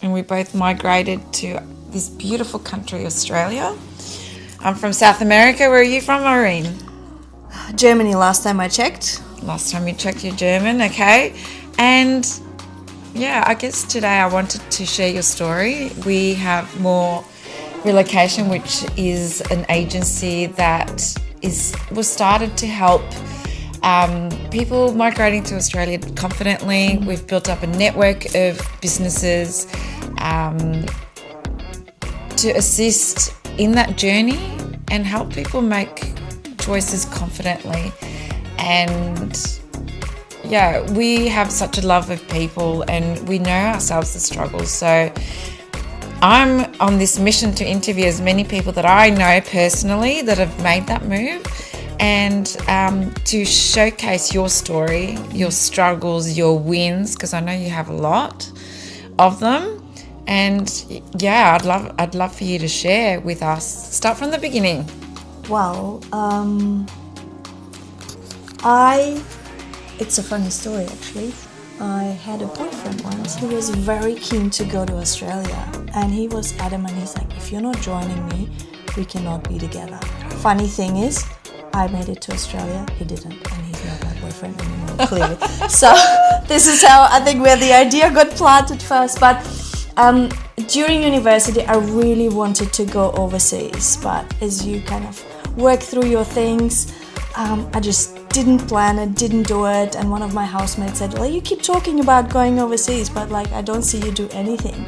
and we both migrated to this beautiful country, Australia. I'm from South America. Where are you from, Irene? Germany, last time I checked. Last time you checked, you're German, okay. And yeah, I guess today I wanted to share your story. We have MOR Relocation, which is an agency that was started to help people migrating to Australia confidently. We've built up a network of businesses to assist in that journey and help people make choices confidently. And yeah, we have such a love of people and we know ourselves the struggles. So I'm on this mission to interview as many people that I know personally that have made that move, and to showcase your story, your struggles, your wins, because I know you have a lot of them. And yeah, I'd love for you to share with us. Start from the beginning. Well, it's a funny story actually. I had a boyfriend once who was very keen to go to Australia, and he was adamant. He's like, if you're not joining me, we cannot be together. Funny thing is, I made it to Australia, he didn't, and he's not my boyfriend anymore, clearly. So this is how I think where the idea got planted first. But during university, I really wanted to go overseas, but as you kind of work through your things, I just didn't plan it, didn't do it, and one of my housemates said, well, you keep talking about going overseas, but like I don't see you do anything.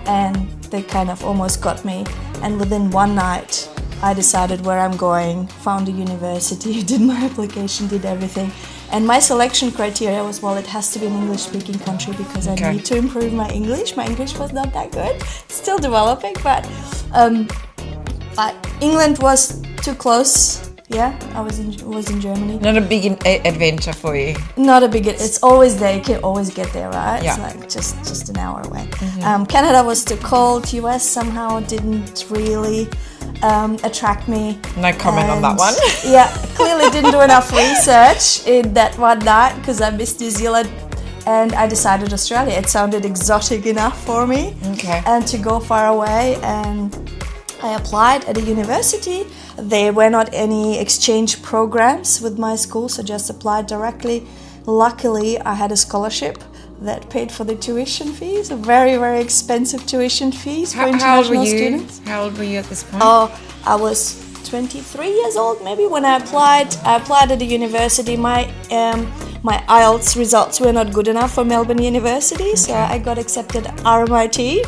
And they kind of almost got me, and within one night I decided where I'm going, found a university, did my application, did everything. And my selection criteria was, well, it has to be an English-speaking country because I need to improve my English. My English was not that good, still developing, but England was too close. Yeah, I was in Germany. Not a big adventure for you. Not a big. It's always there. You can always get there, right? Yeah. It's like just an hour away. Canada was too cold. US somehow didn't really attract me. No comment on that one. Yeah, clearly didn't do enough research in that one night because I missed New Zealand, and I decided Australia. It sounded exotic enough for me. Okay. And to go far away, and I applied at a university. There were not any exchange programs with my school, so just applied directly. Luckily, I had a scholarship that paid for the tuition fees, a very, very expensive tuition fees for international students. How old were you at this point? Oh, I was 23 years old maybe when I applied. I applied at the university. My IELTS results were not good enough for Melbourne University, so I got accepted at RMIT.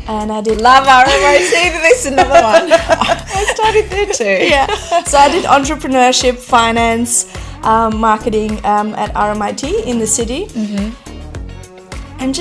And I did love RMIT. There's another one. I studied there too. Yeah. So I did entrepreneurship, finance, marketing at RMIT in the city. And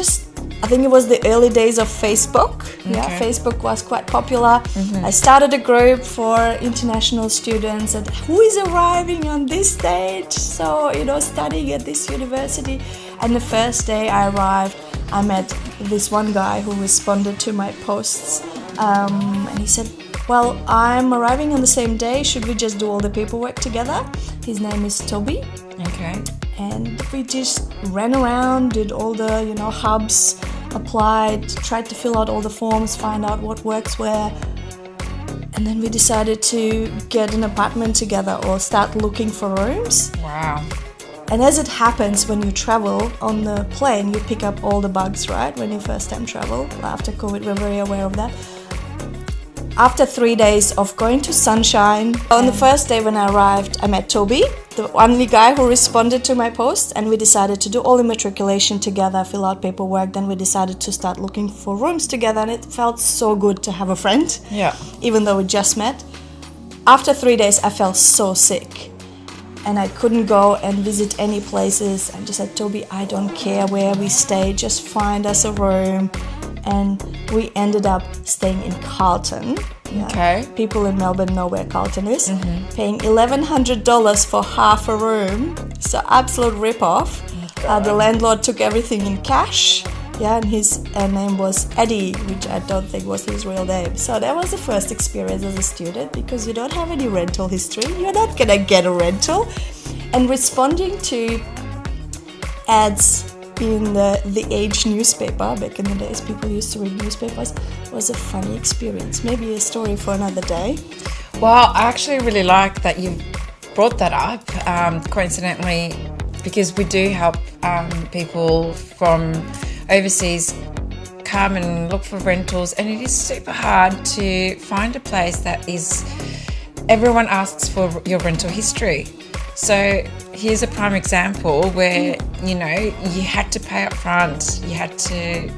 I think it was the early days of Facebook. Yeah, Facebook was quite popular. I started a group for international students and who is arriving on this date. So, studying at this university. And the first day I arrived, I met this one guy who responded to my posts, and he said, well, I'm arriving on the same day, should we just do all the paperwork together? His name is Toby. Okay. And we just ran around, did all the, hubs, applied, tried to fill out all the forms, find out what works where. And then we decided to get an apartment together or start looking for rooms. Wow. And as it happens, when you travel on the plane, you pick up all the bugs, right? When you first time travel. After COVID, we're very aware of that. After 3 days of going to Sunshine, on the first day when I arrived, I met Toby, the only guy who responded to my post, and we decided to do all the matriculation together, fill out paperwork. Then we decided to start looking for rooms together, and it felt so good to have a friend. Yeah. Even though we just met. After 3 days, I felt so sick. And I couldn't go and visit any places. I just said, Toby, I don't care where we stay, just find us a room. And we ended up staying in Carlton. Yeah. Okay. People in Melbourne know where Carlton is. Paying $1,100 for half a room. So absolute rip-off. The landlord took everything in cash. Yeah, and his name was Eddie, which I don't think was his real name. So that was the first experience as a student because you don't have any rental history. You're not going to get a rental. And responding to ads in the Age newspaper. Back in the days, people used to read newspapers. It was a funny experience. Maybe a story for another day. Well, I actually really like that you brought that up, coincidentally, because we do help people from overseas come and look for rentals, and it is super hard to find a place that is, everyone asks for your rental history. So here's a prime example where, you had to pay up front, you had to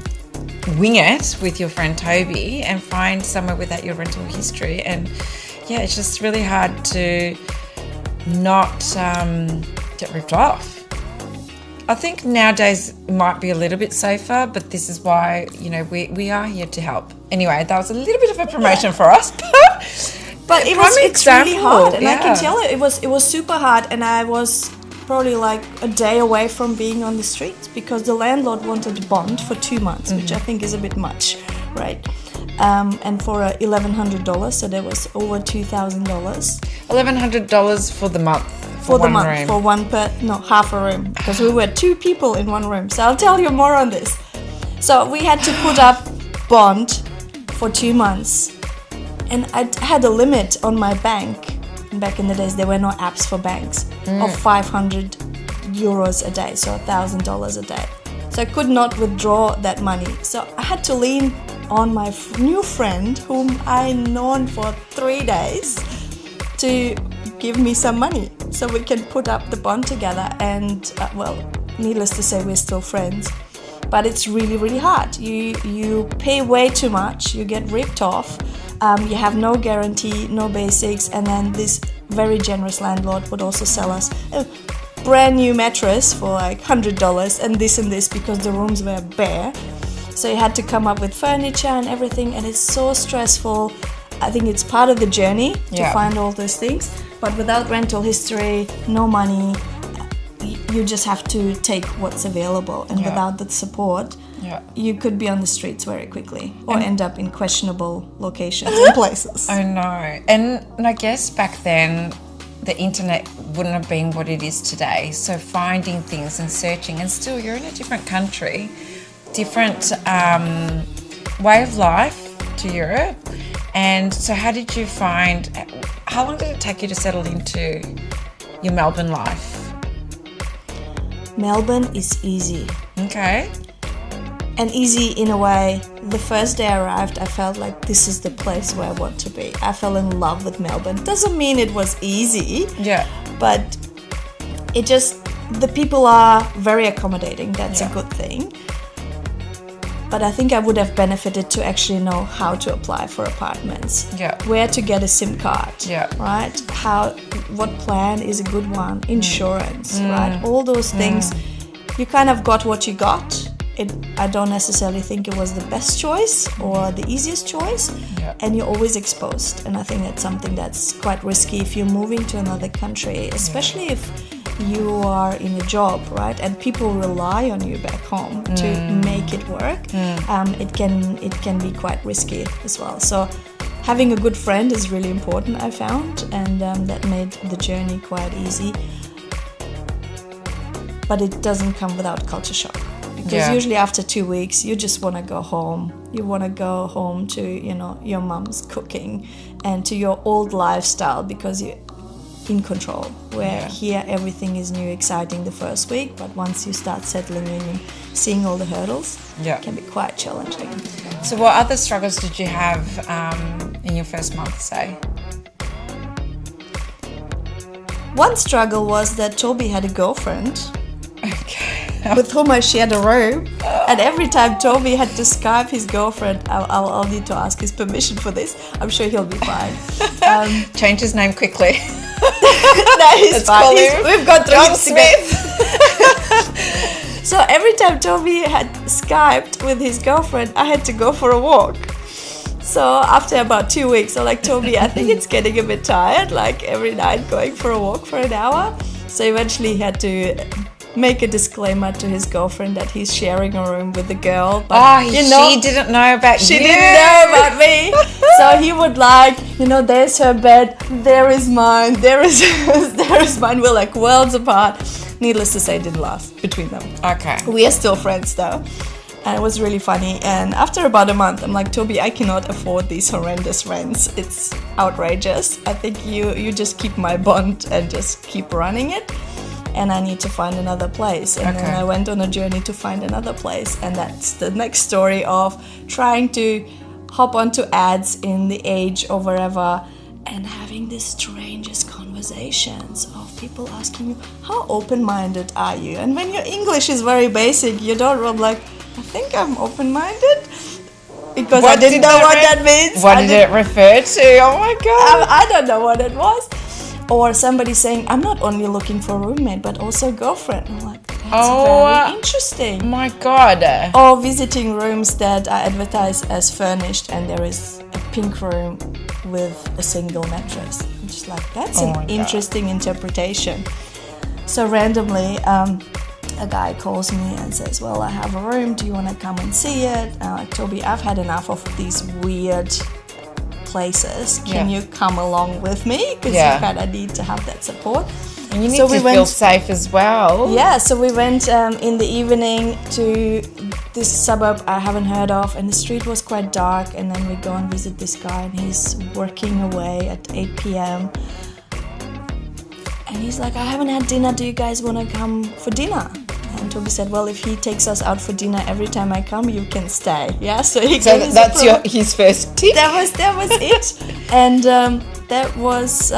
wing it with your friend Toby and find somewhere without your rental history. And yeah, it's just really hard to not get ripped off. I think nowadays it might be a little bit safer, but this is why, we are here to help. Anyway, that was a little bit of a promotion for us. But it's really hard, and I can tell it was super hard, and I was probably like a day away from being on the streets because the landlord wanted a bond for 2 months, which I think is a bit much, right? And for $1,100, so there was over $2,000. $1,100 for the month. For half a room, because we were 2 people in one room. So I'll tell you more on this. So we had to put up bond for 2 months. And I had a limit on my bank. Back in the days, there were no apps for banks, of 500 euros a day, so $1,000 a day. So I could not withdraw that money. So I had to lean on my new friend, whom I known for 3 days, to give me some money so we can put up the bond together. And needless to say, we're still friends. But it's really, really hard. You pay way too much, you get ripped off. You have no guarantee, no basics, and then this very generous landlord would also sell us a brand new mattress for like $100 and this because the rooms were bare. So you had to come up with furniture and everything, and it's so stressful. I think it's part of the journey to find all those things, but without rental history, no money, you just have to take what's available, and without the support, you could be on the streets very quickly or end up in questionable locations and places. I know. And I guess back then the internet wouldn't have been what it is today. So finding things and searching, and still you're in a different country, different way of life to Europe. And so how long did it take you to settle into your Melbourne life? Melbourne is easy. Okay. And easy in a way. The first day I arrived, I felt like this is the place where I want to be. I fell in love with Melbourne. Doesn't mean it was easy. Yeah. But the people are very accommodating. That's a good thing. But I think I would have benefited to actually know how to apply for apartments. Yeah. Where to get a SIM card. Yeah. Right? What plan is a good one? Insurance. Right? All those things. You kind of got what you got. I don't necessarily think it was the best choice or the easiest choice, and you're always exposed. And I think that's something that's quite risky if you're moving to another country, especially if you are in a job, right? And people rely on you back home to make it work. It can be quite risky as well. So having a good friend is really important, I found, and that made the journey quite easy. But it doesn't come without culture shock. Because usually after 2 weeks, you just want to go home. You want to go home to, your mom's cooking and to your old lifestyle because you're in control. Where here everything is new, exciting the first week, but once you start settling in and seeing all the hurdles, it can be quite challenging. So what other struggles did you have in your first month, say? One struggle was that Toby had a girlfriend. Okay. With whom I shared a room, and every time Toby had to Skype his girlfriend, I'll need to ask his permission for this. I'm sure he'll be fine. Change his name quickly. No, he's fine. We've got John Smith. So every time Toby had Skyped with his girlfriend, I had to go for a walk. So after about 2 weeks, I'm like, Toby, I think it's getting a bit tired, like every night going for a walk for an hour. So eventually he had to make a disclaimer to his girlfriend that he's sharing a room with a girl. But, she didn't know about you. She didn't know about me. So he would there's her bed, there is mine, there is hers, there is mine. We're like worlds apart. needless to say, didn't last between them. Okay. We are still friends though. And it was really funny. And after about a month, I'm like, Toby, I cannot afford these horrendous rents. It's outrageous. I think you just keep my bond and just keep running it. And I need to find another place. And then I went on a journey to find another place. And that's the next story of trying to hop onto ads in The Age or wherever and having the strangest conversations of people asking you, how open-minded are you? And when your English is very basic, you don't, I'm like, I think I'm open-minded, because I didn't know what that means. What did it refer to? Oh my God. I don't know what it was. Or somebody saying, I'm not only looking for a roommate, but also a girlfriend. I'm like, that's very interesting. My God. Or visiting rooms that are advertised as furnished and there is a pink room with a single mattress. I'm just like, that's an interesting interpretation. So randomly, a guy calls me and says, well, I have a room, do you want to come and see it? Toby, I've had enough of these weird places. Can you come along with me? Because you kind of need to have that support. And you need to feel safe as well. Yeah, so we went in the evening to this suburb I haven't heard of, and the street was quite dark, and then we go and visit this guy, and he's working away at 8 p.m. And he's like, I haven't had dinner, do you guys want to come for dinner? And Toby said, well, if he takes us out for dinner every time I come, you can stay. Yeah, so that's his first tip. That was it. And that was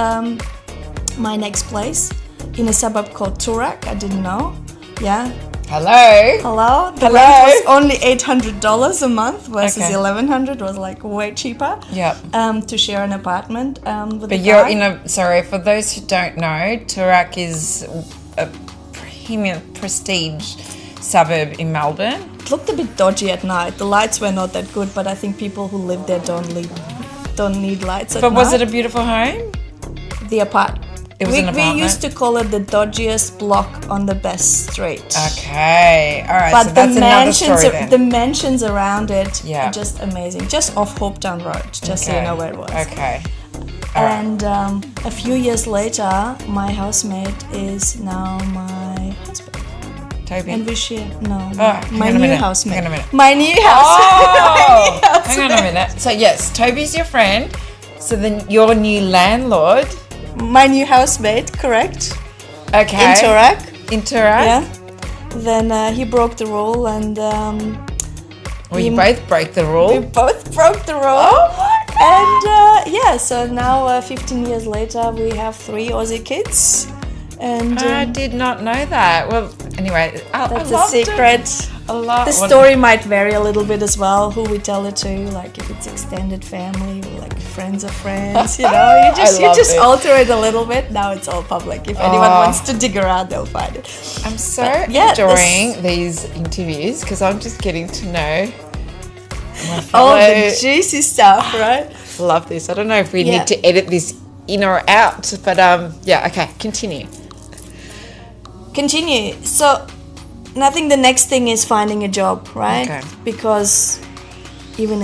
my next place in a suburb called Toorak. I didn't know. Yeah. Hello. The rent was only $800 a month versus $1,100 was like way cheaper. To share an apartment with a guy. Sorry, for those who don't know, Toorak is a premium prestige suburb in Melbourne. It looked a bit dodgy at night. The lights were not that good, but I think people who live there don't need lights at night. But was it a beautiful home? The apartment. It was an apartment? We used to call it the dodgiest block on the best street. Okay, all right. But so that's another story then. The mansions around it are just amazing. Just off Hopetown Road, just so you know where it was. Okay. And a few years later, my housemate is now my husband. Toby. And we share. No, my new housemate. Hang on a minute. My new housemate. Hang on a minute. So yes, Toby's your friend. So then your new landlord. My new housemate, correct? Okay. In Toorak. Yeah. Then he broke the rule, and you both broke the rule. We both broke the rule. Oh my God. And so now 15 years later, we have 3 Aussie kids. And I did not know that. Well, anyway, that's a secret. The story might vary a little bit as well, who we tell it to, like if it's extended family, or like friends of friends, you know, you just alter it a little bit. Now it's all public. If anyone wants to dig around, they'll find it. I'm so enjoying these interviews because I'm just getting to know my fellow. All the juicy stuff, right? Love this. I don't know if we need to edit this in or out, but okay, continue. So I think the next thing is finding a job, right? Okay. Because even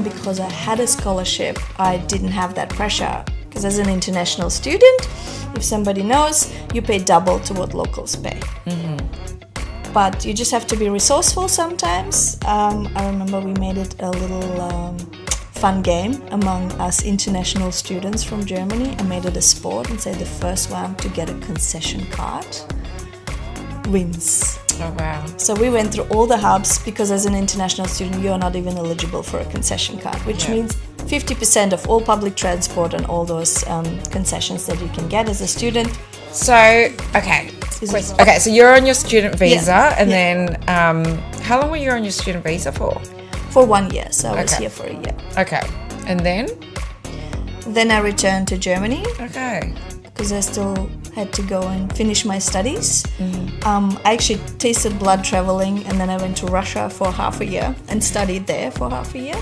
because I had a scholarship, I didn't have that pressure. Because as an international student, if somebody knows, you pay double to what locals pay. Mm-hmm. But you just have to be resourceful sometimes. I remember we made it a little fun game among us international students from Germany. I made it a sport and said the first one to get a concession card wins. Oh wow. So we went through all the hubs because as an international student you're not even eligible for a concession card, which means 50% of all public transport and all those concessions that you can get as a student. So so you're on your student visa and then how long were you on your student visa for? For 1 year, so I was here for a year. Okay. And then? Then I returned to Germany. Okay. Because I still had to go and finish my studies. I actually tasted blood traveling, and then I went to Russia for half a year and studied there for half a year.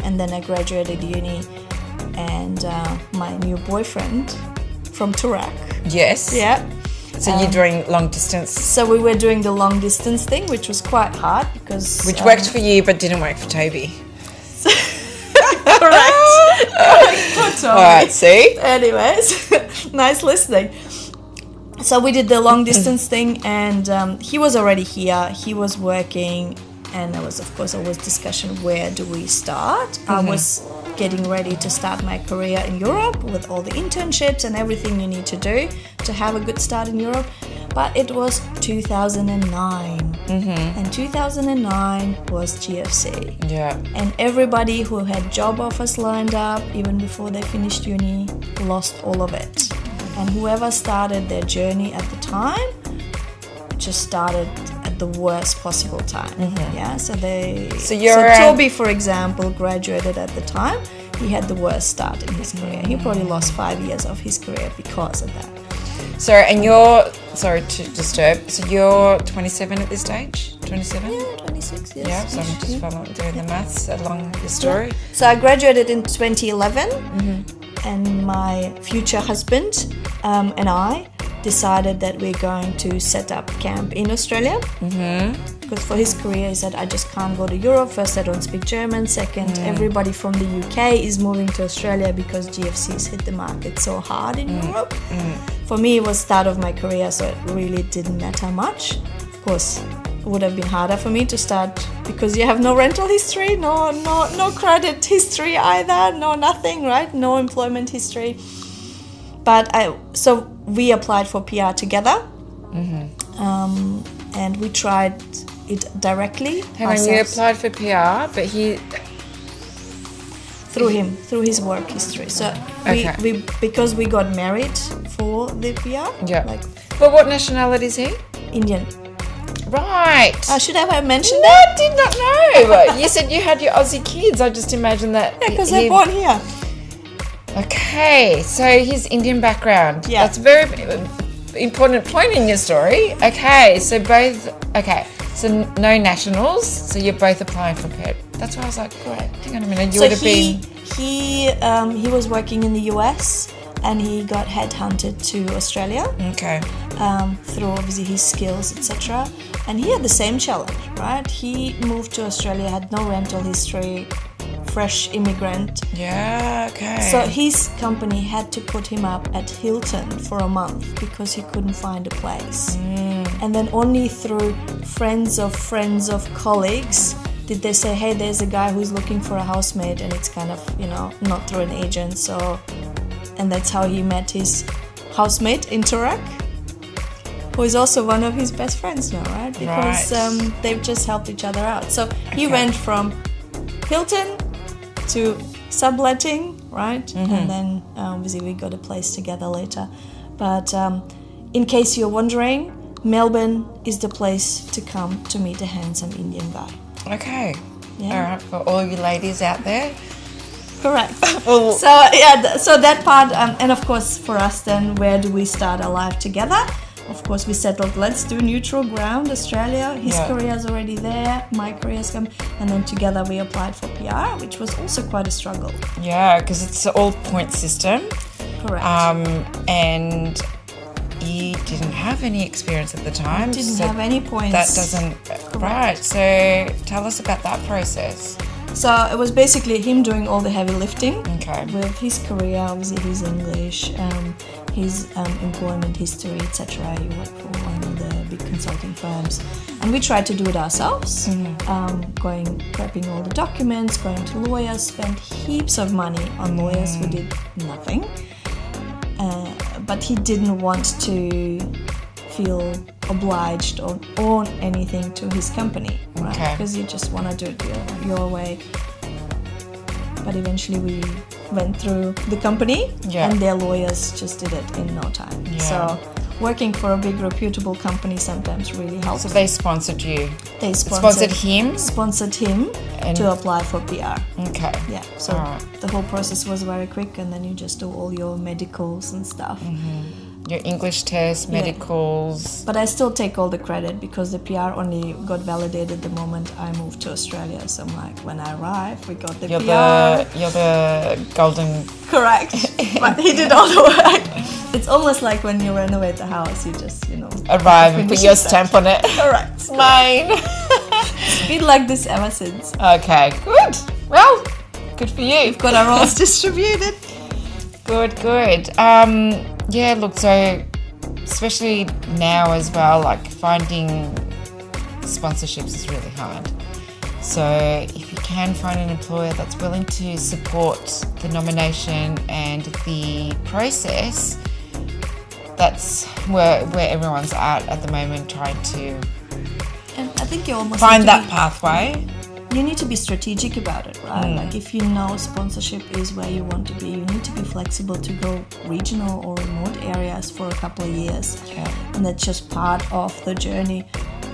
And then I graduated uni, and my new boyfriend from Toorak. Yes. Yeah. So you're doing long distance. So we were doing the long distance thing, which was quite hard because... Which worked for you, but didn't work for Toby. Correct. All right, see? Anyways, nice listening. So we did the long distance thing, and he was already here. He was working, and there was, of course, always discussion, where do we start? I was getting ready to start my career in Europe with all the internships and everything you need to do to have a good start in Europe. But it was 2009, and 2009 was GFC. Yeah. And everybody who had job offers lined up, even before they finished uni, lost all of it. And whoever started their journey at the time just started at the worst possible time. Yeah. So Toby, for example, graduated at the time. He had the worst start in his career. He probably lost 5 years of his career because of that. So, and you're, sorry to disturb, so you're 27 at this stage? 27? Yeah, 26, yes. Yeah, so I'm just following, doing the maths along the story. Yeah. So I graduated in 2011, and my future husband and I decided that we're going to set up camp in Australia. Because for his career, he said, I just can't go to Europe. First, I don't speak German. Second, everybody from the UK is moving to Australia because GFC's hit the market so hard in Europe. For me, it was start of my career, so it really didn't matter much. Of course, it would have been harder for me to start because you have no rental history, no credit history either, no nothing, right? No employment history. But so we applied for PR together, and we tried it directly. Hang on, you applied for PR, but he... Through his work history. So we because we got married for the PR. Yeah. But what nationality is he? Indian. Right. Should I have mentioned that? that? I did not know. You said you had your Aussie kids. I just imagined that. Yeah, because they're born here. Okay, so his Indian background. Yeah. That's a very important point in your story. Okay, so so no nationals, so you're both applying for PR. That's why I was like, correct. Hang on a minute, you would have been... He was working in the US, and he got headhunted to Australia. Okay. Through obviously his skills, etc. And he had the same challenge, right? He moved to Australia, had no rental history, fresh immigrant. Yeah, okay. So his company had to put him up at Hilton for a month because he couldn't find a place. And then only through friends of colleagues did they say, hey, there's a guy who's looking for a housemate, and it's kind of, not through an agent. So, and that's how he met his housemate, Interac, who is also one of his best friends now, right? Because they've just helped each other out. So he went from Hilton to subletting, right? And then obviously we got a place together later. But in case you're wondering, Melbourne is the place to come to meet a handsome Indian guy. Okay. Yeah. All right, for all you ladies out there. Correct. So that part, and of course for us then, where do we start our life together? Of course we settled, let's do neutral ground, Australia. His career's already there, my career's come, and then together we applied for PR, which was also quite a struggle. Yeah, because it's an all point system. Correct. And you didn't have any experience at the time. Didn't have any points. That doesn't... Correct. Right, so tell us about that process. So it was basically him doing all the heavy lifting. Okay. With his career, obviously his English, his employment history, etc. He worked for one of the big consulting firms. And we tried to do it ourselves, prepping all the documents, going to lawyers, spent heaps of money on lawyers who did nothing. But he didn't want to feel obliged or own anything to his company, right? Okay. Because you just want to do it your way. But eventually we went through the company, and their lawyers just did it in no time. Yeah. So working for a big reputable company sometimes really helps. So they sponsored you? They sponsored him? Sponsored him to apply for PR. Okay. Yeah, so the whole process was very quick, and then you just do all your medicals and stuff. Your English test, medicals. But I still take all the credit because the PR only got validated the moment I moved to Australia. So I'm like, when I arrived, we got the PR. You're the golden... Correct. But he did all the work. It's almost like when you renovate the house, you just, arrive and put your stamp on it. Correct. It's mine. It's been like this ever since. Okay, good. Well, good for you. We've got our roles distributed. Good. Yeah, look, so especially now as well, like finding sponsorships is really hard. So if you can find an employer that's willing to support the nomination and the process, that's where everyone's at the moment, trying to And I think you almost find that pathway. You need to be strategic about it, right? Like if you know sponsorship is where you want to be, you need to be flexible to go regional or remote areas for a couple of years. Yeah. And that's just part of the journey.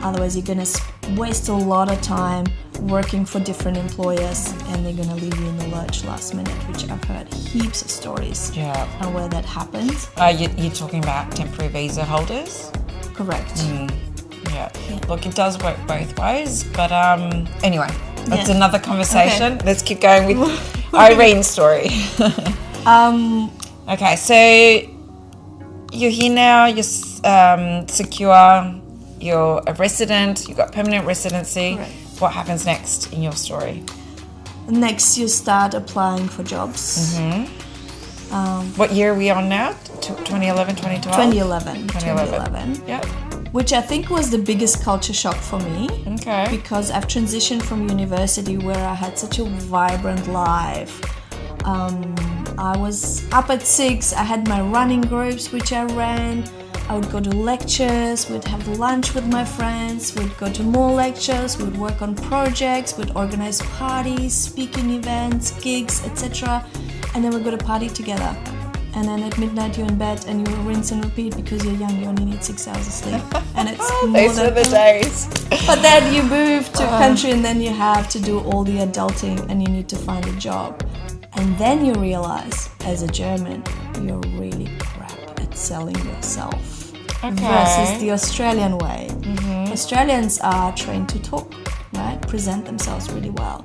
Otherwise, you're going to waste a lot of time working for different employers, and they're going to leave you in the lurch last minute, which I've heard heaps of stories on where that happens. You're talking about temporary visa holders? Correct. Yeah. Look, it does work both ways, but anyway, that's another conversation. Okay. Let's keep going with Irene's story. Okay, so you're here now, you're secure, you're a resident, you've got permanent residency. Correct. What happens next in your story? Next, you start applying for jobs. What year are we on now? 2011, 2012? 2011. Yep. Which I think was the biggest culture shock for me. Okay. Because I've transitioned from university where I had such a vibrant life. I was up at 6, I had my running groups which I ran. I would go to lectures, we'd have lunch with my friends, we'd go to more lectures, we'd work on projects, we'd organize parties, speaking events, gigs, etc. And then we'd go to party together. And then at midnight you're in bed and you rinse and repeat because you're young, you only need 6 hours of sleep. And it's those are the days. But then you move to a country and then you have to do all the adulting and you need to find a job. And then you realize, as a German, you're really crap at selling yourself. Versus the Australian way. Australians are trained to talk, right? Present themselves really well.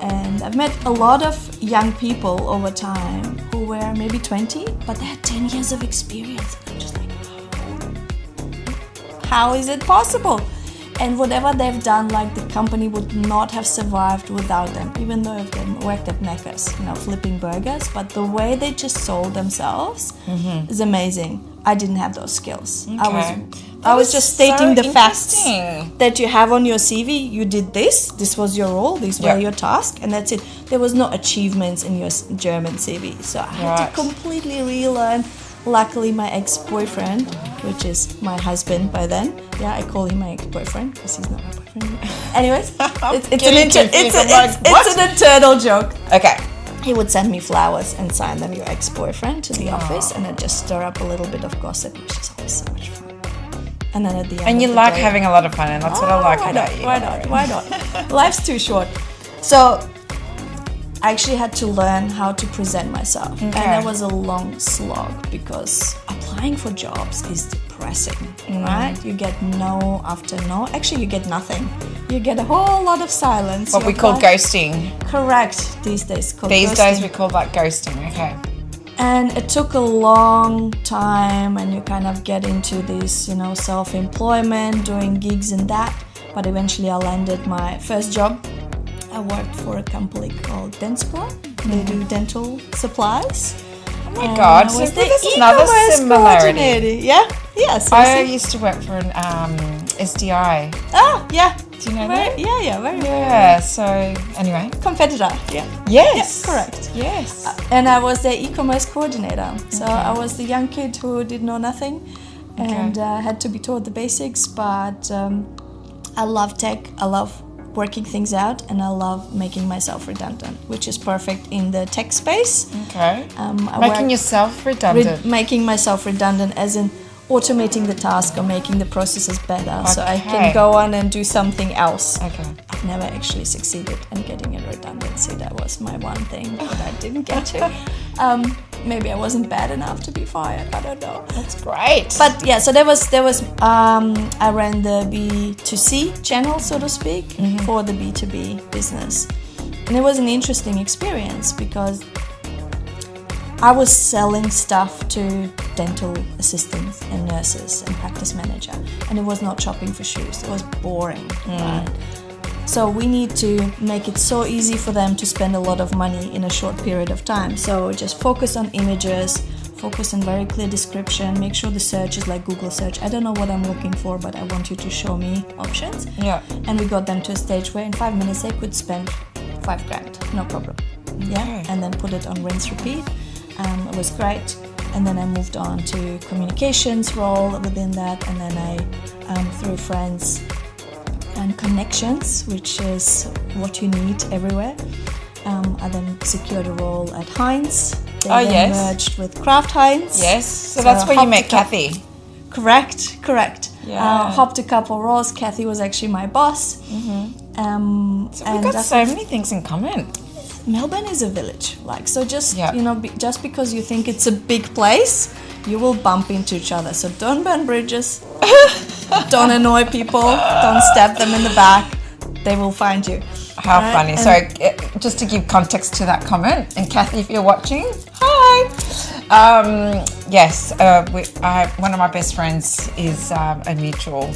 And I've met a lot of young people over time who were maybe 20, but they had 10 years of experience. And I'm just like, how is it possible? And whatever they've done, like the company would not have survived without them, even though they worked at Macca's, flipping burgers. But the way they just sold themselves is amazing. I didn't have those skills. Okay. I was just stating the facts that you have on your CV. You did this. This was your role. These were your tasks, and that's it. There was no achievements in your German CV, so I had to completely relearn. Luckily, my ex-boyfriend, which is my husband by then, I call him my ex-boyfriend because he's not my boyfriend. Anyways, it's an internal joke. Okay. He would send me flowers and sign them, your ex-boyfriend, to the office, and I'd just stir up a little bit of gossip, which is always so much fun. And then at the end, and you like having a lot of fun, and that's what I like about you. Why not? Life's too short. So I actually had to learn how to present myself, and that was a long slog because applying for jobs is depressing, right? You get no after no. Actually, you get nothing. You get a whole lot of silence. What we call ghosting. Correct. These days we call that ghosting. Okay. And it took a long time, and you kind of get into this, self-employment, doing gigs and that. But eventually I landed my first job. I worked for a company called Dentsply. They do dental supplies. Oh my God, so there's another similarity. Yeah? Yes. I used to work for an SDI. Oh, yeah. Do you know that? Yeah, very so anyway. Competitor, yeah. Yes. Yeah, correct. Yes. And I was their e-commerce coordinator. So I was the young kid who did know nothing and had to be taught the basics. But I love tech, I love working things out, and I love making myself redundant, which is perfect in the tech space. Okay. Making yourself redundant? Making myself redundant as in automating the task or making the processes better so I can go on and do something else. Okay. I've never actually succeeded in getting a redundancy. That was my one thing that I didn't get to. Maybe I wasn't bad enough to be fired. I don't know. That's great. But yeah, so there was I ran the B2C channel, so to speak, for the B2B business. And it was an interesting experience because I was selling stuff to dental assistants and nurses and practice manager, and it was not shopping for shoes. It was boring, right? So we need to make it so easy for them to spend a lot of money in a short period of time. So just focus on images, focus on very clear description. Make sure the search is like Google search. I don't know what I'm looking for, but I want you to show me options. Yeah. And we got them to a stage where in 5 minutes they could spend $5,000, no problem. Yeah. And then put it on rinse repeat. It was great. And then I moved on to communications role within that, and then I through friends and connections, which is what you need everywhere. I then secured a role at Heinz. They then merged with Kraft Heinz. Yes, so that's where you met Kathy. Correct. Yeah. Hopped a couple roles. Kathy was actually my boss. So we've got so many things in common. Melbourne is a village, so just just because you think it's a big place, you will bump into each other. So don't burn bridges, don't annoy people, don't stab them in the back. They will find you. How funny. So just to give context to that comment, and Kathy, if you're watching, hi. Yes, one of my best friends is a mutual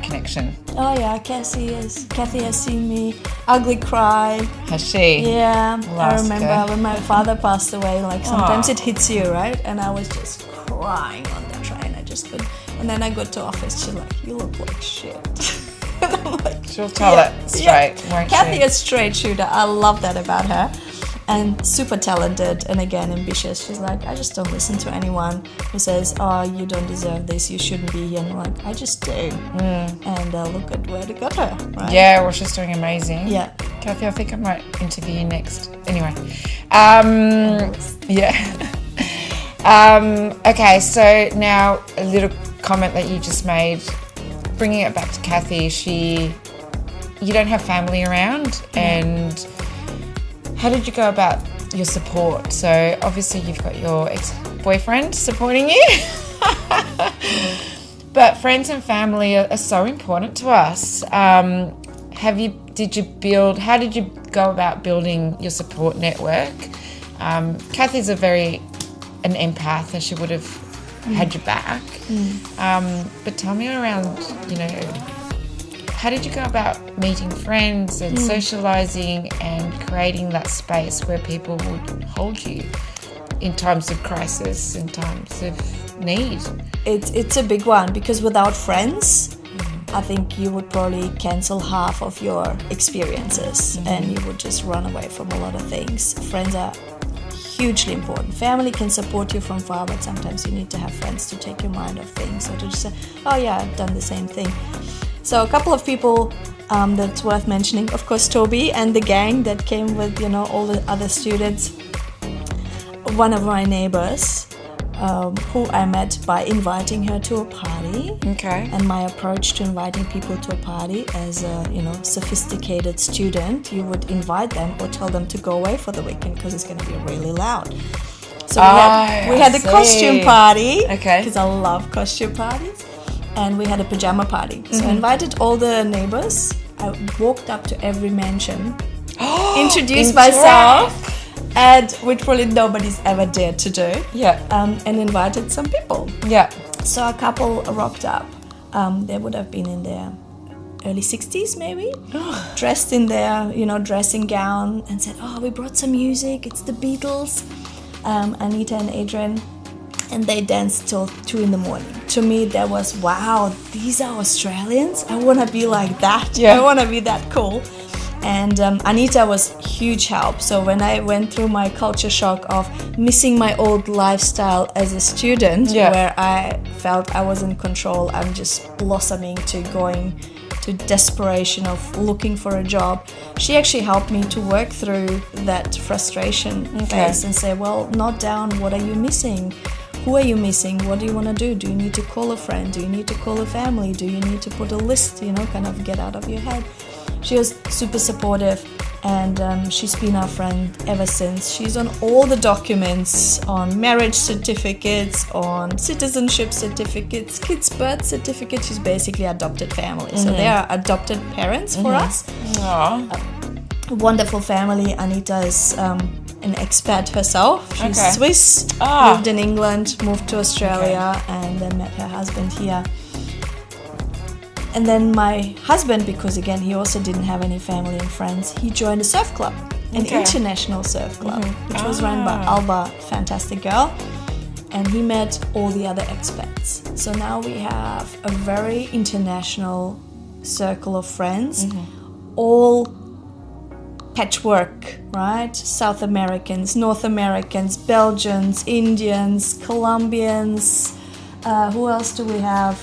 connection. Oh yeah, Kathy has seen me ugly cry. Has she? Yeah, I remember when my father passed away, sometimes it hits you, right? And I was just crying on the train. I just couldn't. And then I got to office, she's like, you look like shit. And I'm like, she'll tell it straight, won't Kathy she? is straight shooter. I love that about her. And super talented and again ambitious. She's like, I just don't listen to anyone who says, oh, you don't deserve this, you shouldn't be here. And I'm like, I just do. And look at where it got her, right? Yeah, well, she's doing amazing. Yeah. Kathy, I think I might interview you next. Anyway. Yeah. Okay, so now a little comment that you just made, bringing it back to Kathy, you don't have family around, and how did you go about your support? So obviously you've got your ex-boyfriend supporting you, but friends and family are so important to us. How did you go about building your support network? Kathy's an empath, and she would have had your back. But tell me around, how did you go about meeting friends and socializing and creating that space where people would hold you in times of crisis, in times of need? It's a big one, because without friends, I think you would probably cancel half of your experiences and you would just run away from a lot of things. Friends are hugely important. Family can support you from far, but sometimes you need to have friends to take your mind off things, or to just say, oh yeah, I've done the same thing. So a couple of people that's worth mentioning, of course, Toby and the gang that came with, all the other students. One of my neighbors, who I met by inviting her to a party. Okay. And my approach to inviting people to a party as a, sophisticated student, you would invite them or tell them to go away for the weekend because it's going to be really loud. So we had a costume party. Okay. Because I love costume parties. And we had a pajama party. So I invited all the neighbors. I walked up to every mansion, introduced myself, and which probably nobody's ever dared to do. Yeah. And invited some people. Yeah. So a couple rocked up. They would have been in their early 60s maybe, dressed in their, dressing gown, and said, oh, we brought some music. It's the Beatles. Anita and Adrian. And they danced till 2 a.m. To me, that was, wow, these are Australians? I want to be like that. Yeah. I want to be that cool. And Anita was huge help. So when I went through my culture shock of missing my old lifestyle as a student, where I felt I was in control, I'm just blossoming to going to desperation of looking for a job, she actually helped me to work through that frustration phase and say, well, note down, what are you missing? Who are you missing? What do you want to do? Do you need to call a friend? Do you need to call a family? Do you need to put a list, kind of get out of your head? She was super supportive, and she's been our friend ever since. She's on all the documents, on marriage certificates, on citizenship certificates, kids' birth certificates. She's basically adopted family. So they are adopted parents for us. A wonderful family. Anita is an expat herself. She's Swiss, lived in England, moved to Australia, and then met her husband here. And then my husband, because again, he also didn't have any family and friends, he joined a surf club, an international surf club, which was run by Alba, fantastic girl. and he met all the other expats. So now we have a very international circle of friends, all patchwork, right? South Americans, North Americans, Belgians, Indians, Colombians, who else do we have?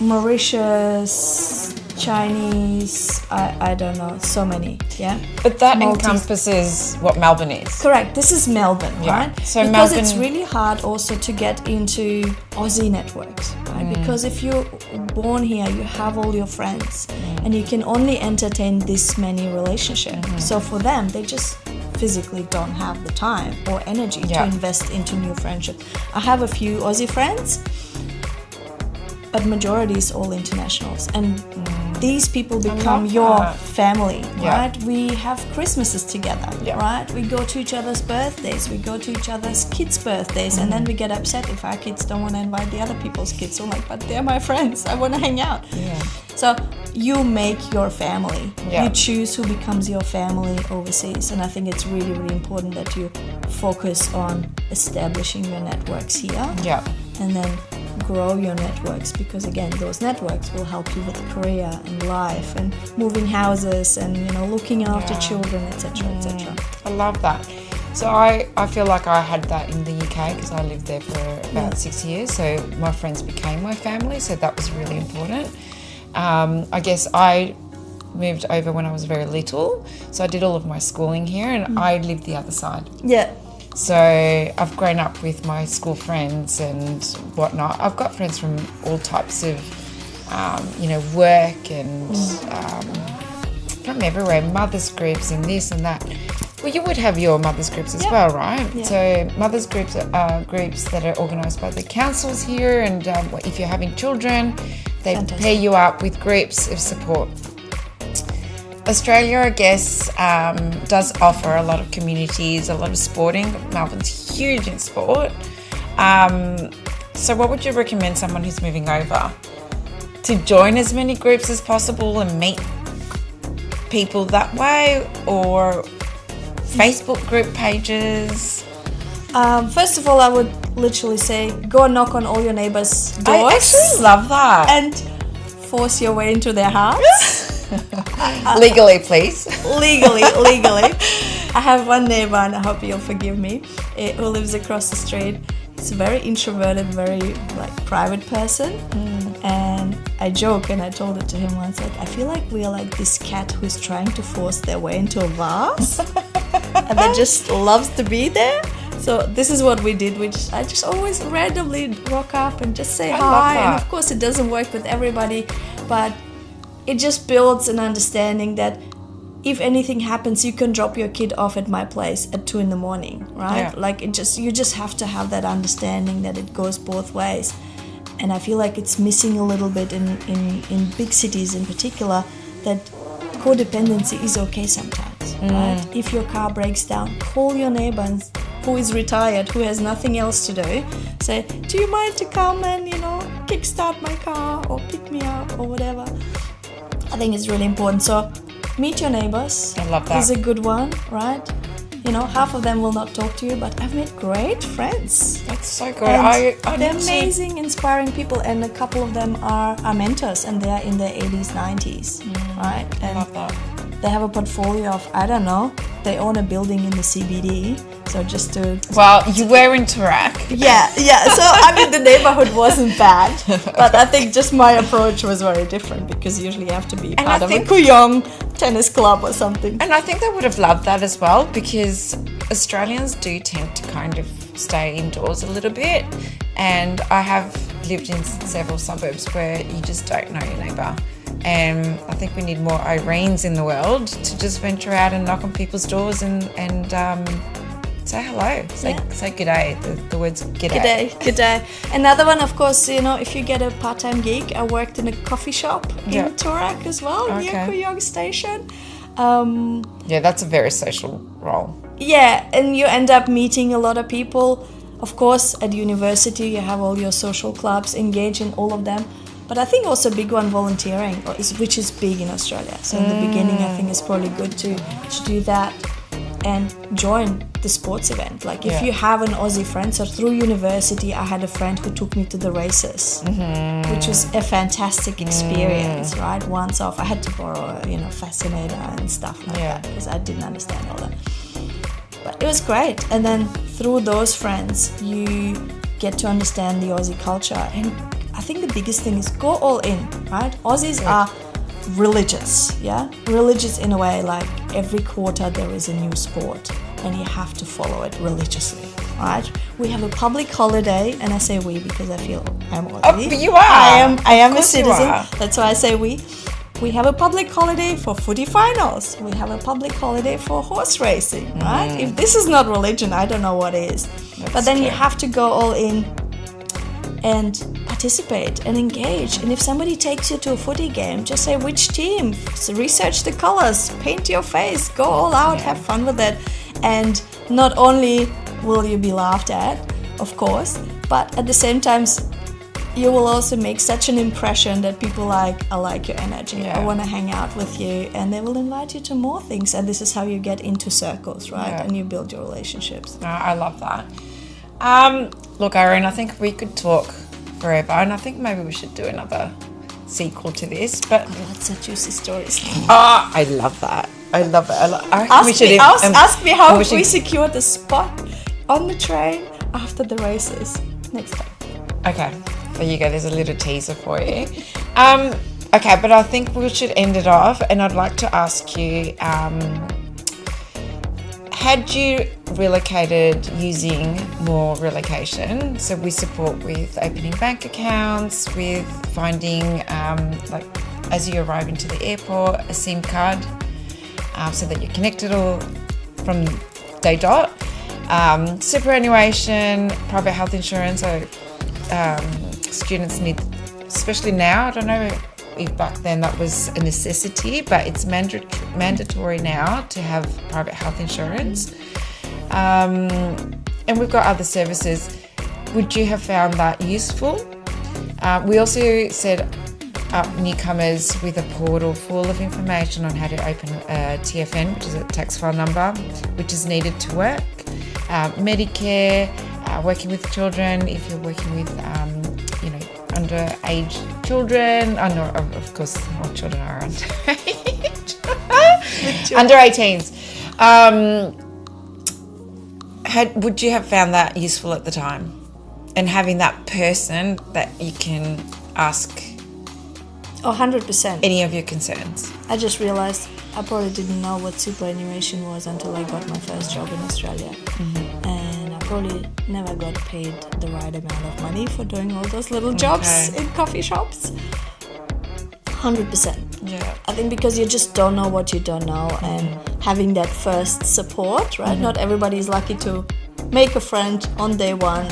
Mauritius, Chinese, I don't know, so many, yeah? But that encompasses what Melbourne is. Correct, this is Melbourne, right? So because Melbourne... it's really hard also to get into Aussie networks, right? Because if you're born here, you have all your friends, and you can only entertain this many relationships. So for them, they just physically don't have the time or energy to invest into new friendships. I have a few Aussie friends, but majority is all internationals, and these people become your family, right? We have Christmases together, right? We go to each other's birthdays, we go to each other's kids' birthdays, and then we get upset if our kids don't want to invite the other people's kids. So like, but they're my friends, I want to hang out. So you make your family. You choose who becomes your family overseas, and I think it's really, really important that you focus on establishing your networks here, and then grow your networks, because again, those networks will help you with career and life and moving houses and, you know, looking after children, etc., etc. I love that. So I feel like I had that in the UK because I lived there for about 6 years. So my friends became my family. So that was really important. I guess I moved over when I was very little. So I did all of my schooling here, and I lived the other side. So I've grown up with my school friends and whatnot. I've got friends from all types of, you know, work and from everywhere, mothers groups and this and that. Well, you would have your mothers groups as well, right? So mothers groups are groups that are organised by the councils here, and if you're having children, they pair you up with groups of support. Australia, I guess, does offer a lot of communities, a lot of sporting. Melbourne's huge in sport. So what would you recommend someone who's moving over? To join as many groups as possible and meet people that way, or Facebook group pages? First of all, I would literally say go and knock on all your neighbors' doors. I actually love that. And force your way into their hearts. Legally, please. Legally. I have one neighbor, and I hope you'll forgive me, who lives across the street. He's a very introverted, very private person. And I joke, and I told it to him once, like, I feel like we are like this cat who's trying to force their way into a vase and that just loves to be there. So this is what we did, which I just always randomly rock up and just say hi. And of course it doesn't work with everybody, but it just builds an understanding that if anything happens, you can drop your kid off at my place at 2 a.m, right? Like you just have to have that understanding that it goes both ways. And I feel like it's missing a little bit in big cities in particular, that codependency is okay sometimes, right? If your car breaks down, call your neighbor who is retired, who has nothing else to do. Say, do you mind to come and, kickstart my car or pick me up or whatever? I think it's really important. So meet your neighbors. I love that. Is a good one, right? Half of them will not talk to you, but I've met great friends. That's so good. They're amazing, inspiring people, and a couple of them are mentors, and they're in their 80s, 90s, right? And I love that. They have a portfolio of, I don't know, they own a building in the CBD. So just to... Well, you were in Tarak. Yeah. So, the neighborhood wasn't bad. But I think just my approach was very different, because usually you have to be part of a Kooyong tennis club or something. And I think they would have loved that as well, because Australians do tend to kind of stay indoors a little bit. And I have lived in several suburbs where you just don't know your neighbour. And I think we need more Irenes in the world to just venture out and knock on people's doors and say hello. Say good day. The words g'day. G'day. Another one, of course, if you get a part-time gig, I worked in a coffee shop in Tarak as well, near Kooyong Station. That's a very social role. Yeah, and you end up meeting a lot of people. Of course, at university, you have all your social clubs, engage in all of them. But I think also a big one, volunteering, which is big in Australia. So in the beginning, I think it's probably good to do that. and join the sports event. Like if you have an Aussie friend, so through university I had a friend who took me to the races, which was a fantastic experience, right? Once off, I had to borrow a fascinator and stuff like that because I didn't understand all that. But it was great. And then through those friends, you get to understand the Aussie culture. And I think the biggest thing is go all in, right? Aussies are religious, religious in a way, like every quarter there is a new sport and you have to follow it religiously, right? We have a public holiday, and I say we because I feel I'm Aussie. Oh, you are. I am a citizen. That's why I say we. We have a public holiday for footy finals. We have a public holiday for horse racing, right? If this is not religion, I don't know what is. But then you have to go all in and participate and engage. And if somebody takes you to a footy game, just say which team, so research the colors, paint your face, go all out, have fun with it. And not only will you be laughed at, of course, but at the same time, you will also make such an impression that people I like your energy, I want to hang out with you, and they will invite you to more things. And this is how you get into circles, right? And you build your relationships. I love that. Look, Irene, I think we could talk forever, and I think maybe we should do another sequel to this. But lots of juicy stories. I love that. I love it. Ask me how we secured the spot on the train after the races next time. Okay, there you go. There's a little teaser for you. Okay, but I think we should end it off, and I'd like to ask you, had you relocated using MOR Relocation? So we support with opening bank accounts, with finding, like as you arrive into the airport, a SIM card, so that you're connected all from day dot. Superannuation, private health insurance. So students need, especially now, I don't know if back then that was a necessity, but it's mandatory now to have private health insurance. And we've got other services. Would you have found that useful? We also set up newcomers with a portal full of information on how to open a TFN, which is a tax file number, which is needed to work. Medicare, working with children, if you're working with underage children. Oh no, of course all children are underage. Under 18s. Would you have found that useful at the time? And having that person that you can ask 100%. any of your concerns. I just realized I probably didn't know what superannuation was until I got my first job in Australia. And I probably never got paid the right amount of money for doing all those little jobs in coffee shops. 100%. Yeah. I think because you just don't know what you don't know, and having that first support, right? Not everybody is lucky to make a friend on day one.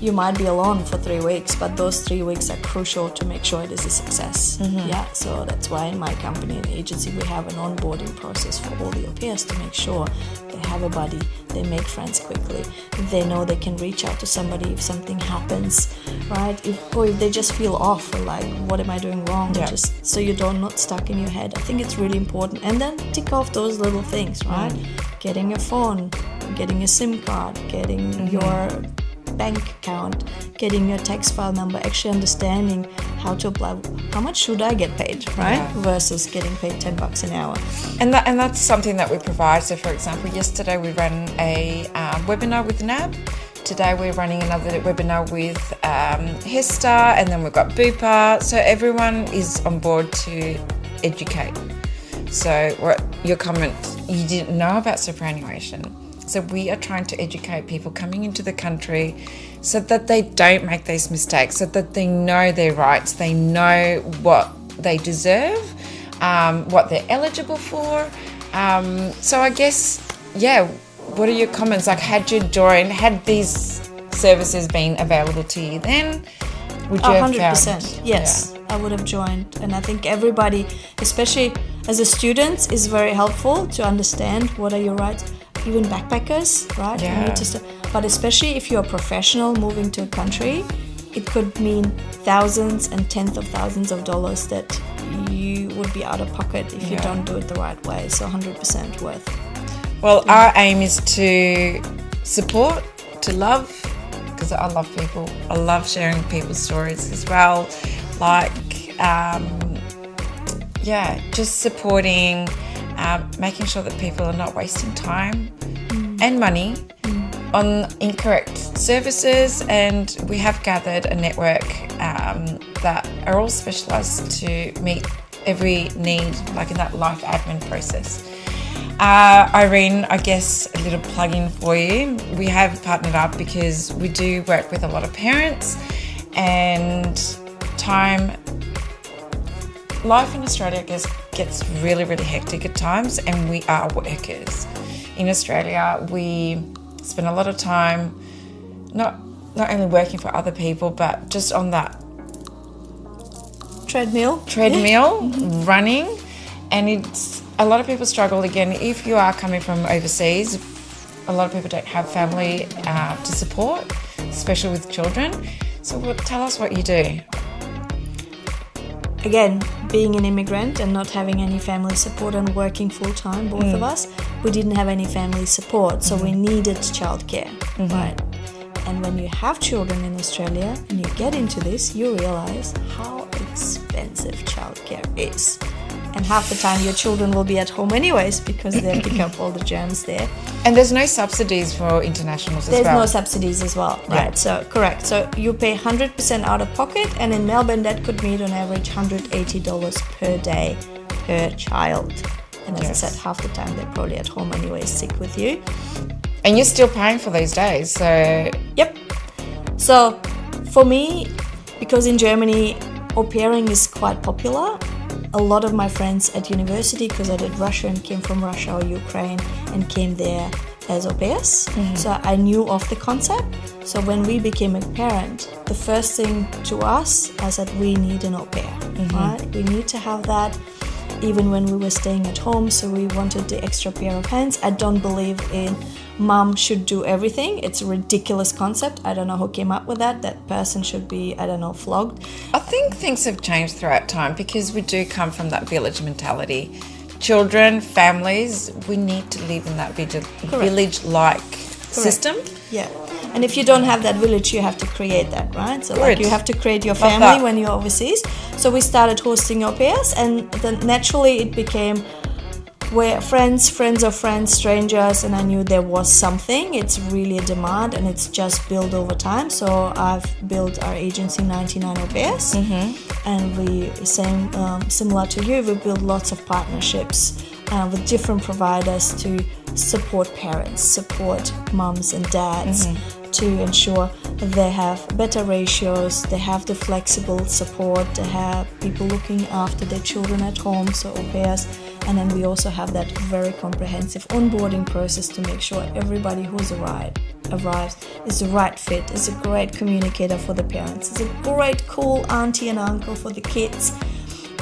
You might be alone for 3 weeks, but those 3 weeks are crucial to make sure it is a success. Yeah, so that's why in my company and agency we have an onboarding process for all the au pairs to make sure they have a buddy, they make friends quickly, they know they can reach out to somebody if something happens, right? Or if they just feel off, or like, what am I doing wrong? Just so you don't not stuck in your head. I think it's really important. And then tick off those little things, right? Getting a phone, getting a SIM card, getting your bank account, getting your tax file number, actually understanding how to apply, how much should I get paid, right? Versus getting paid $10 an hour. And that's something that we provide. So for example, yesterday we ran a webinar with NAB. Today we're running another webinar with HESTA, and then we've got Bupa. So everyone is on board to educate. So what your comment, you didn't know about superannuation. So we are trying to educate people coming into the country so that they don't make these mistakes, so that they know their rights, they know what they deserve, what they're eligible for. So I guess, what are your comments? Like, had these services been available to you then, would you have 100%, yes, I would have joined. And I think everybody, especially as a student, is very helpful to understand what are your rights. Even backpackers, right? But especially if you're a professional moving to a country, it could mean thousands and tens of thousands of dollars that you would be out of pocket if you don't do it the right way. So 100% worth. Well, our aim is to support, to love, because I love people. I love sharing people's stories as well. Like, just supporting, making sure that people are not wasting time and money on incorrect services. And we have gathered a network that are all specialised to meet every need, like in that life admin process. Irene, I guess a little plug-in for you. We have partnered up because we do work with a lot of parents, and life in Australia, I guess, gets really, really hectic at times, and we are workers. In Australia, we spend a lot of time not only working for other people, but just on that treadmill, running, and it's a lot of people struggle. Again, if you are coming from overseas, a lot of people don't have family to support, especially with children. So tell us what you do. Again, being an immigrant and not having any family support and working full-time, both of us, we didn't have any family support, so we needed childcare, right? And when you have children in Australia and you get into this, you realize how expensive childcare is. And half the time your children will be at home anyways because they pick up all the germs there. And there's no subsidies for internationals as well. There's no subsidies as well, right? Yeah. So correct. So you pay 100% out of pocket, and in Melbourne that could mean on average $180 per day per child. And as I said, half the time they're probably at home anyways, sick with you. And you're still paying for these days, so... Yep. So for me, because in Germany au pairing is quite popular, a lot of my friends at university, because I did Russia and came from Russia or Ukraine and came there as au pairs, so I knew of the concept. So when we became a parent, the first thing to us, I said, we need an au pair, right? We need to have that even when we were staying at home, so we wanted the extra pair of hands. I don't believe in mom should do everything. It's a ridiculous concept. I don't know who came up with that. That person should be, I don't know, flogged. I think things have changed throughout time because we do come from that village mentality. Children, families, we need to live in that village-like system. Yeah. And if you don't have that village, you have to create that, right? So like you have to create your family when you're overseas. So we started hosting au pairs, and then naturally it became where friends of friends, strangers, and I knew there was something. It's really a demand, and it's just built over time. So I've built our agency 99 au pairs, and we, similar to you, we build lots of partnerships with different providers to support parents, support mums and dads, to ensure they have better ratios, they have the flexible support, they have people looking after their children at home, so au pairs. And then we also have that very comprehensive onboarding process to make sure everybody who's arrives is the right fit, is a great communicator for the parents, is a great cool auntie and uncle for the kids,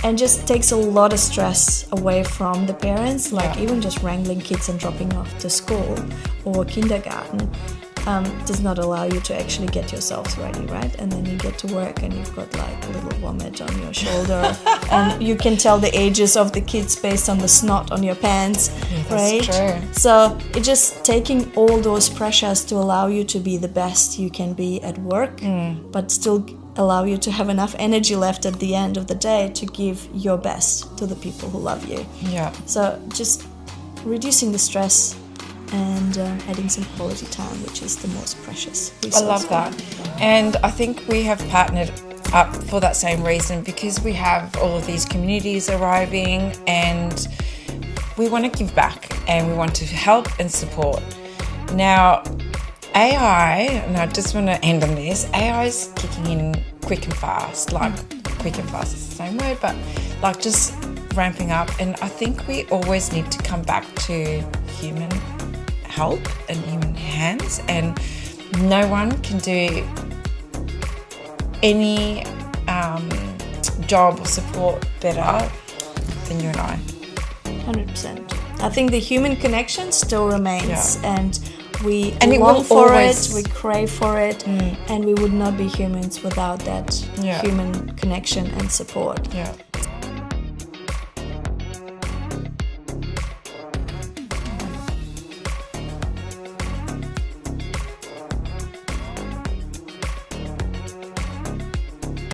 and just takes a lot of stress away from the parents, like even just wrangling kids and dropping off to school or kindergarten. Does not allow you to actually get yourselves ready, right? And then you get to work and you've got like a little vomit on your shoulder and you can tell the ages of the kids based on the snot on your pants, right? True. So it's just taking all those pressures to allow you to be the best you can be at work, but still allow you to have enough energy left at the end of the day to give your best to the people who love you. Yeah. So just reducing the stress and adding some quality time, which is the most precious resource. I love that. And I think we have partnered up for that same reason, because we have all of these communities arriving and we want to give back and we want to help and support. Now, AI, and I just want to end on this, AI is kicking in quick and fast, like quick and fast is the same word, but like just ramping up. And I think we always need to come back to human help and human hands, and no one can do any job or support better than you and I. 100%. I think the human connection still remains, and we and long for it, we crave for it, and we would not be humans without that human connection and support. Yeah.